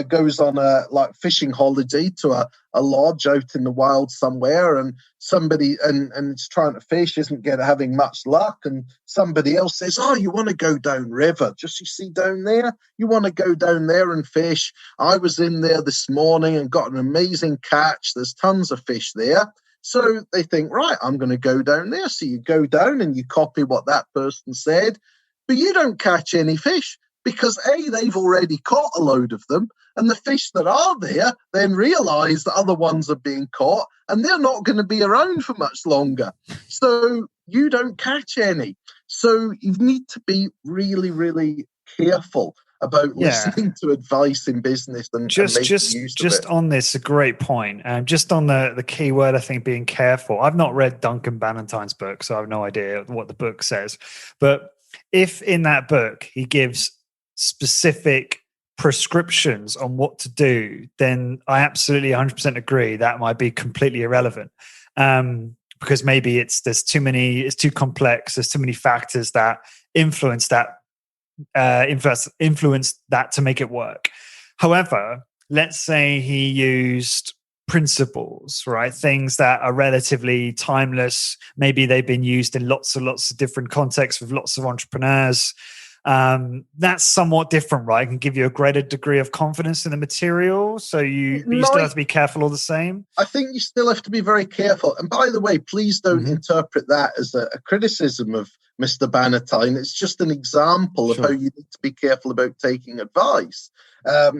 goes on a fishing holiday to a lodge out in the wild somewhere, and somebody and it's trying to fish, isn't having much luck, and somebody else says, "Oh, you want to go down river? Just you see down there, you want to go down there and fish? I was in there this morning and got an amazing catch. There's tons of fish there." So they think, right, I'm going to go down there. So you go down and you copy what that person said, but you don't catch any fish. Because they've already caught a load of them, and the fish that are there then realise that other ones are being caught, and they're not going to be around for much longer. So you don't catch any. So you need to be really, really careful about listening to advice in business and making use of it. Just on this, a great point. Just on the key word, I think, being careful. I've not read Duncan Bannatyne's book, so I have no idea what the book says. But if in that book he gives specific prescriptions on what to do, then I absolutely 100% agree that might be completely irrelevant, because maybe it's too complex, there's too many factors that influence that to make it work. However, let's say he used principles, right? Things that are relatively timeless. Maybe they've been used in lots and lots of different contexts with lots of entrepreneurs. That's somewhat different, right? It can give you a greater degree of confidence in the material. So you still have to be careful all the same. I think you still have to be very careful. And by the way, please don't interpret that as a criticism of Mr. Bannatyne. It's just an example of how you need to be careful about taking advice.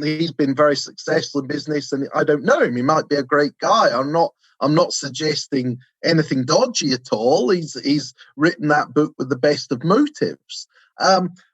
He's been very successful in business, and I don't know him. He might be a great guy. I'm not suggesting anything dodgy at all. He's written that book with the best of motives.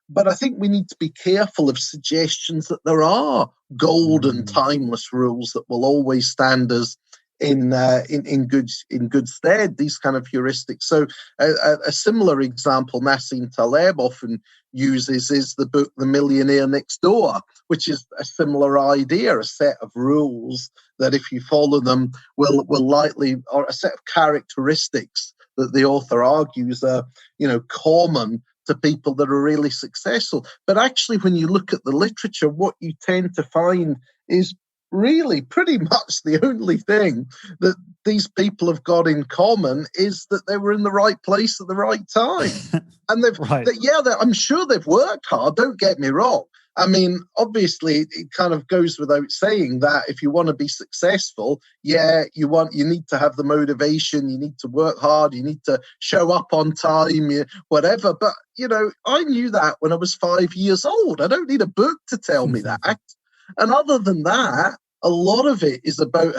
But I think we need to be careful of suggestions that there are golden, timeless rules that will always stand us in good stead. These kind of heuristics. So a similar example Nassim Taleb often uses is the book The Millionaire Next Door, which is a similar idea, a set of rules that if you follow them will likely, or a set of characteristics that the author argues are common to people that are really successful. But actually, when you look at the literature, what you tend to find is really pretty much the only thing that these people have got in common is that they were in the right place at the right time. And Right. I'm sure they've worked hard, don't get me wrong. I mean, obviously, it kind of goes without saying that if you want to be successful, you need to have the motivation, you need to work hard, you need to show up on time, whatever. But, I knew that when I was 5 years old. I don't need a book to tell me that. And other than that, a lot of it is about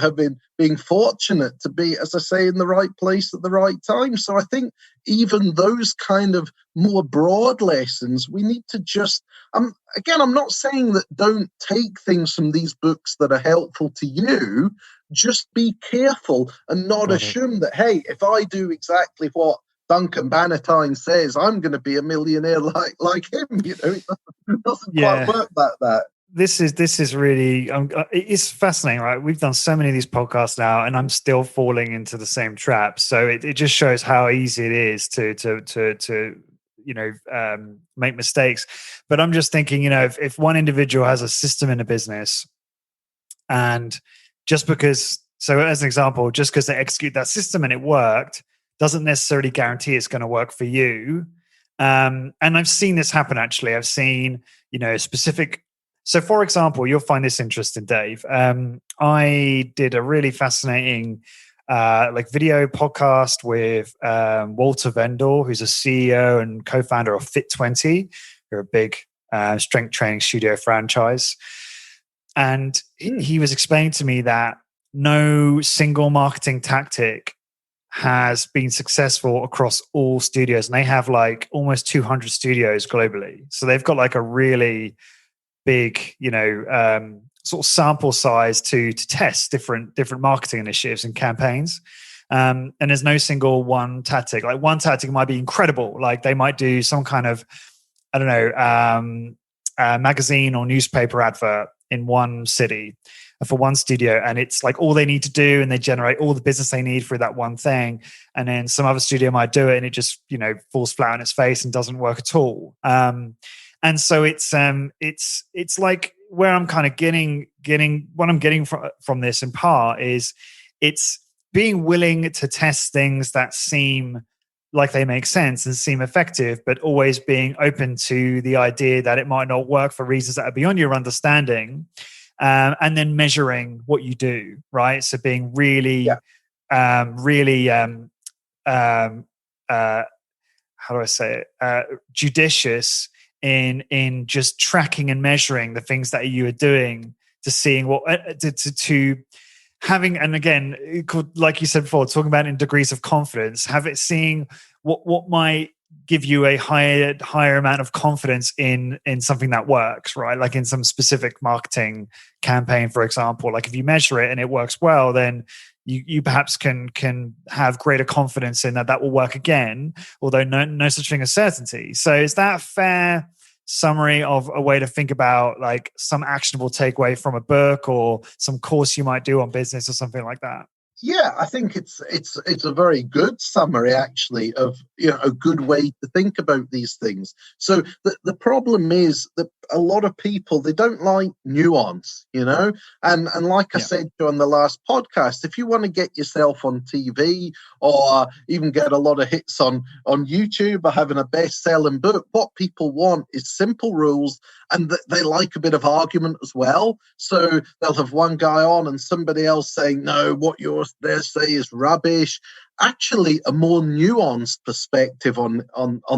being fortunate to be, as I say, in the right place at the right time. So I think even those kind of more broad lessons, we need to just, again, I'm not saying that don't take things from these books that are helpful to you. Just be careful and not assume that, hey, if I do exactly what Duncan Bannatyne says, I'm going to be a millionaire like him. It doesn't quite work that. This is really it's fascinating, right? We've done so many of these podcasts now, and I'm still falling into the same trap. So it just shows how easy it is to make mistakes. But I'm just thinking, if one individual has a system in a business, and just because, so as an example, just because they execute that system and it worked, doesn't necessarily guarantee it's going to work for you. And I've seen this happen. Actually, I've seen specific. So, for example, you'll find this interesting, Dave. I did a really fascinating video podcast with Walter Vendor, who's a CEO and co-founder of Fit20. They're a big strength training studio franchise. And he was explaining to me that no single marketing tactic has been successful across all studios. And they have almost 200 studios globally. So they've got a really big, sort of sample size to test different marketing initiatives and campaigns. And there's no single one tactic. One tactic might be incredible. They might do some kind of, I don't know, magazine or newspaper advert in one city for one studio. And it's all they need to do, and they generate all the business they need for that one thing. And then some other studio might do it, and it just, falls flat on its face and doesn't work at all. And so it's like where I'm kind of getting what I'm getting from this in part is it's being willing to test things that seem like they make sense and seem effective, but always being open to the idea that it might not work for reasons that are beyond your understanding, and then measuring what you do, right? So being really, how do I say it? Judicious in just tracking and measuring the things that you are doing, to seeing what to having, and again, like you said before, talking about in degrees of confidence, seeing what might give you a higher amount of confidence in something that works, right? Like in some specific marketing campaign, for example. Like if you measure it and it works well, then you perhaps can have greater confidence in that will work again, although no such thing as certainty. So is that a fair summary of a way to think about like some actionable takeaway from a book or some course you might do on business or something like that? Yeah, I think it's a very good summary, actually, of a good way to think about these things. So the problem is that a lot of people, they don't like nuance, and like I said on the last podcast, if you want to get yourself on TV or even get a lot of hits on YouTube or having a best-selling book, what people want is simple rules, and they like a bit of argument as well. So they'll have one guy on and somebody else saying, no, what they say is rubbish. Actually, a more nuanced perspective on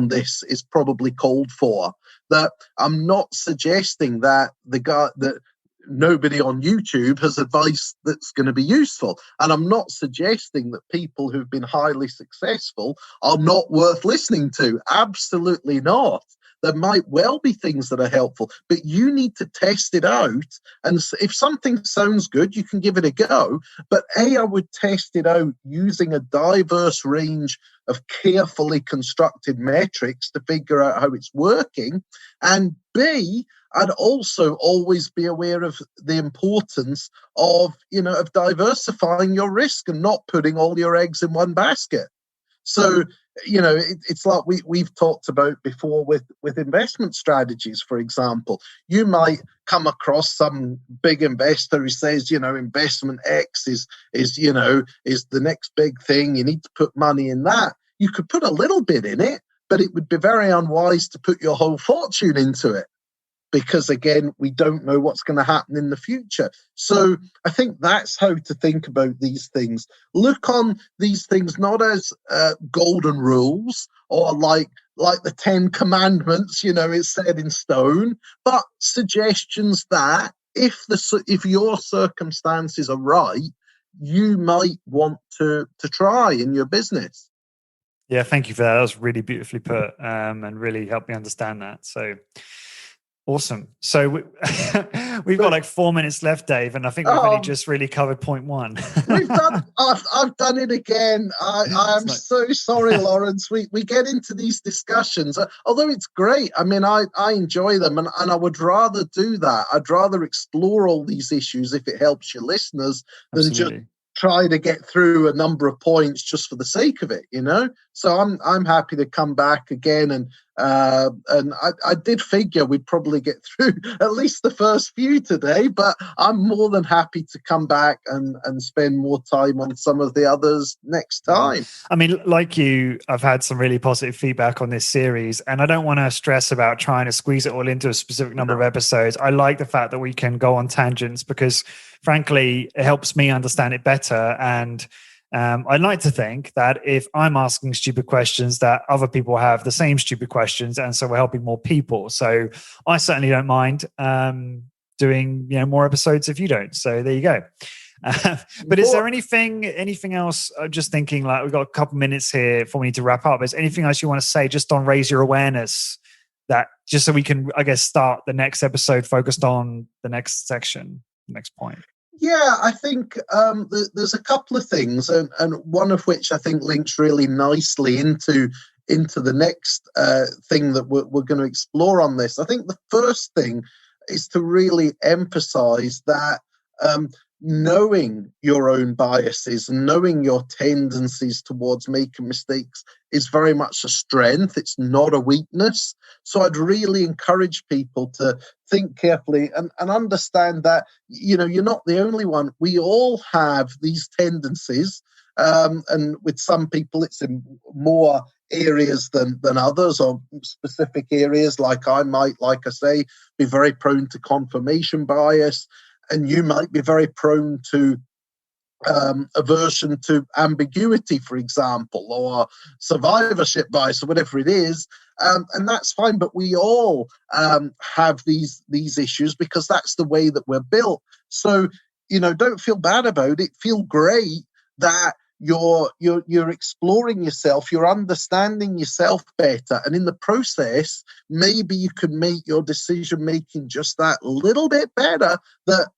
this is probably called for. That I'm not suggesting that that nobody on YouTube has advice that's going to be useful. And I'm not suggesting that people who've been highly successful are not worth listening to. Absolutely not. There might well be things that are helpful, but you need to test it out. And if something sounds good, you can give it a go. But I would test it out using a diverse range of carefully constructed metrics to figure out how it's working. And B, I'd also always be aware of the importance of diversifying your risk and not putting all your eggs in one basket. So it's like we've talked about before with investment strategies, for example. You might come across some big investor who says, investment X is the next big thing. You need to put money in that. You could put a little bit in it, but it would be very unwise to put your whole fortune into it, because again, we don't know what's going to happen in the future. So I think that's how to think about these things. Look on these things not as golden rules or like the 10 Commandments, it's set in stone, but suggestions that if your circumstances are right, you might want to try in your business. Yeah, thank you for that. That was really beautifully put, and really helped me understand that. So awesome. So we've got like 4 minutes left, Dave, and I think we've only just really covered point one. I've done it again. I'm so sorry, Lawrence. We get into these discussions, although it's great. I mean, I enjoy them, and I would rather do that. I'd rather explore all these issues if it helps your listeners than just try to get through a number of points just for the sake of it, So I'm happy to come back again, and I did figure we'd probably get through at least the first few today, but I'm more than happy to come back and spend more time on some of the others next time. I mean, like you, I've had some really positive feedback on this series, and I don't want to stress about trying to squeeze it all into a specific number of episodes. I like the fact that we can go on tangents because, frankly, it helps me understand it better. And I'd like to think that if I'm asking stupid questions, that other people have the same stupid questions, and so we're helping more people. So I certainly don't mind doing more episodes if you don't. So there you go. But is there anything else? I'm just thinking, like, we've got a couple minutes here before we need to wrap up. Is there anything else you want to say just on raise your awareness, that just so we can, I guess, start the next episode focused on the next section, next point? Yeah, I think there's a couple of things, and one of which I think links really nicely into the next thing that we're going to explore on this. I think the first thing is to really emphasize that knowing your own biases and knowing your tendencies towards making mistakes is very much a strength. It's not a weakness. So I'd really encourage people to think carefully and understand that, you're not the only one. We all have these tendencies. And with some people, it's in more areas than others, or specific areas. Like I might, like I say, be very prone to confirmation bias, and you might be very prone to aversion to ambiguity, for example, or survivorship bias, or whatever it is. And that's fine, but we all have these issues because that's the way that we're built. So, don't feel bad about it. Feel great that you're exploring yourself, you're understanding yourself better, and in the process, maybe you can make your decision making just that little bit better. That,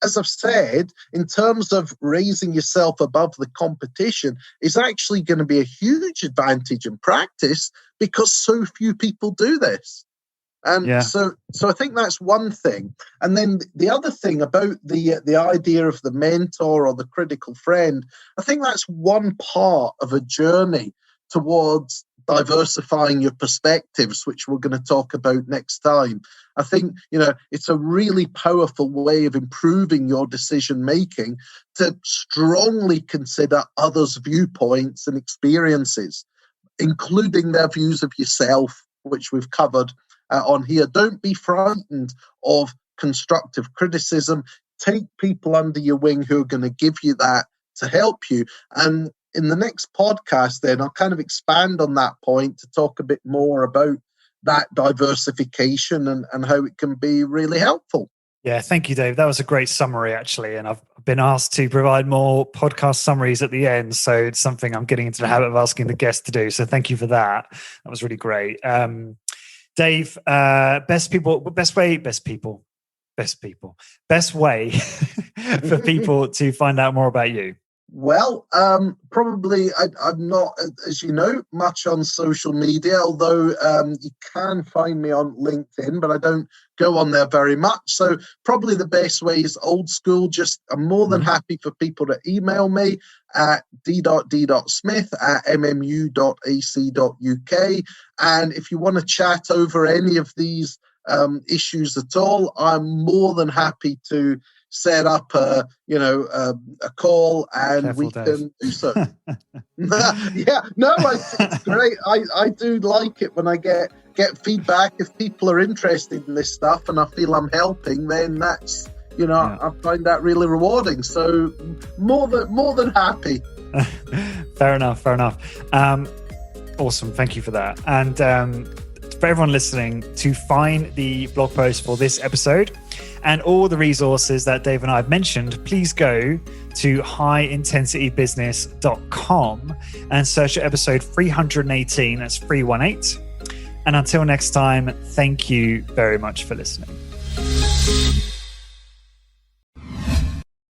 as I've said, in terms of raising yourself above the competition, is actually going to be a huge advantage in practice because so few people do this. And so I think that's one thing. And then the other thing about the idea of the mentor or the critical friend, I think that's one part of a journey towards diversifying your perspectives, which we're going to talk about next time. I think, it's a really powerful way of improving your decision making to strongly consider others' viewpoints and experiences, including their views of yourself, which we've covered on here. Don't be frightened of constructive criticism. Take people under your wing who are going to give you that to help you. And in the next podcast, then I'll kind of expand on that point to talk a bit more about that diversification and how it can be really helpful. Yeah, thank you, Dave. That was a great summary, actually. And I've been asked to provide more podcast summaries at the end. So it's something I'm getting into the habit of asking the guests to do. So thank you for that. That was really great. Dave, best way for people to find out more about you. Well, probably I'm not, as you know, much on social media, although you can find me on LinkedIn, but I don't go on there very much. So probably the best way is old school. Just I'm more than happy for people to email me at d.smith@mmu.ac.uk. And if you want to chat over any of these issues at all, I'm more than happy to set up a call and Careful, we Dave. can do so. It's great. I do like it when I get feedback. If people are interested in this stuff and I feel I'm helping, then that's I find that really rewarding. So more than happy. Fair enough. Awesome. Thank you for that. And for everyone listening, to find the blog post for this episode and all the resources that Dave and I have mentioned, please go to highintensitybusiness.com and search for episode 318. That's 318. And until next time, thank you very much for listening.